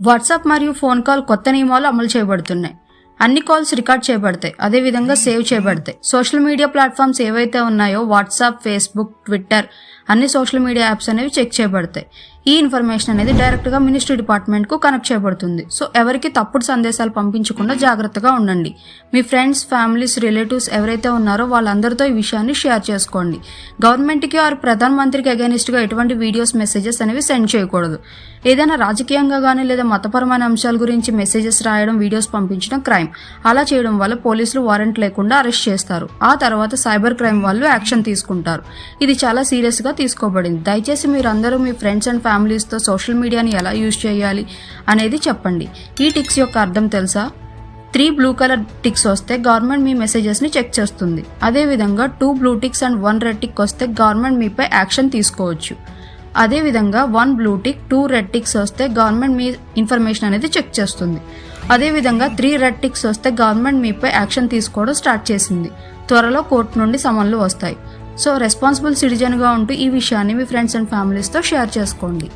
WhatsApp మరియు phone call కొత్త నియమాలు అమలు చేయబడుతున్నాయి. అన్ని కాల్స్ రికార్డ్ చేయబడతాయి, అదేవిధంగా సేవ్ చేయబడతాయి. సోషల్ మీడియా ప్లాట్ఫామ్స్ ఏవైతే ఉన్నాయో వాట్సాప్, ఫేస్బుక్, ట్విట్టర్ అన్ని సోషల్ మీడియా యాప్స్ అనేవి చెక్ చేయబడతాయి. ఈ ఇన్ఫర్మేషన్ అనేది డైరెక్ట్గా మినిస్ట్రీ డిపార్ట్మెంట్కు కనెక్ట్ చేయబడుతుంది. సో ఎవరికి తప్పుడు సందేశాలు పంపించకుండా జాగ్రత్తగా ఉండండి. మీ ఫ్రెండ్స్, ఫ్యామిలీస్, రిలేటివ్స్ ఎవరైతే ఉన్నారో వాళ్ళందరితో ఈ విషయాన్ని షేర్ చేసుకోండి. గవర్నమెంట్కి ఆర్ ప్రధానమంత్రికి అగైనిస్ట్గా ఎటువంటి వీడియోస్, మెసేజెస్ అనేవి సెండ్ చేయకూడదు. ఏదైనా రాజకీయంగా కానీ లేదా మతపరమైన అంశాల గురించి మెసేజెస్ రాయడం, వీడియోస్ పంపించడం క్రైమ్. అలా చేయడం వల్ల పోలీసులు వారెంట్ లేకుండా అరెస్ట్ చేస్తారు. ఆ తర్వాత సైబర్ క్రైమ్ వాళ్ళు యాక్షన్ తీసుకుంటారు. ఇది చాలా సీరియస్గా తీసుకోబడింది. దయచేసి మీరందరూ మీ ఫ్రెండ్స్ అండ్ ఫ్యామిలీస్తో సోషల్ మీడియాని ఎలా యూజ్ చేయాలి అనేది చెప్పండి. ఈ టిక్స్ యొక్క అర్థం తెలుసా? 3 బ్లూ కలర్ టిక్స్ వస్తే గవర్నమెంట్ మీ మెసేజెస్ని చెక్ చేస్తుంది. అదేవిధంగా 2 blue ticks and 1 red tick వస్తే గవర్నమెంట్ మీపై యాక్షన్ తీసుకోవచ్చు. అదేవిధంగా 1 బ్లూ టిక్, 2 రెడ్ టిక్స్ వస్తే గవర్నమెంట్ మీ ఇన్ఫర్మేషన్ అనేది చెక్ చేస్తుంది. అదేవిధంగా 3 రెడ్ టిక్స్ వస్తే గవర్నమెంట్ మీపై యాక్షన్ తీసుకోవడం స్టార్ట్ చేసింది. త్వరలో కోర్టు నుండి సమన్లు వస్తాయి. సో రెస్పాన్సిబుల్ సిటిజన్గా ఉంటూ ఈ విషయాన్ని మీ ఫ్రెండ్స్ అండ్ ఫ్యామిలీస్తో షేర్ చేసుకోండి.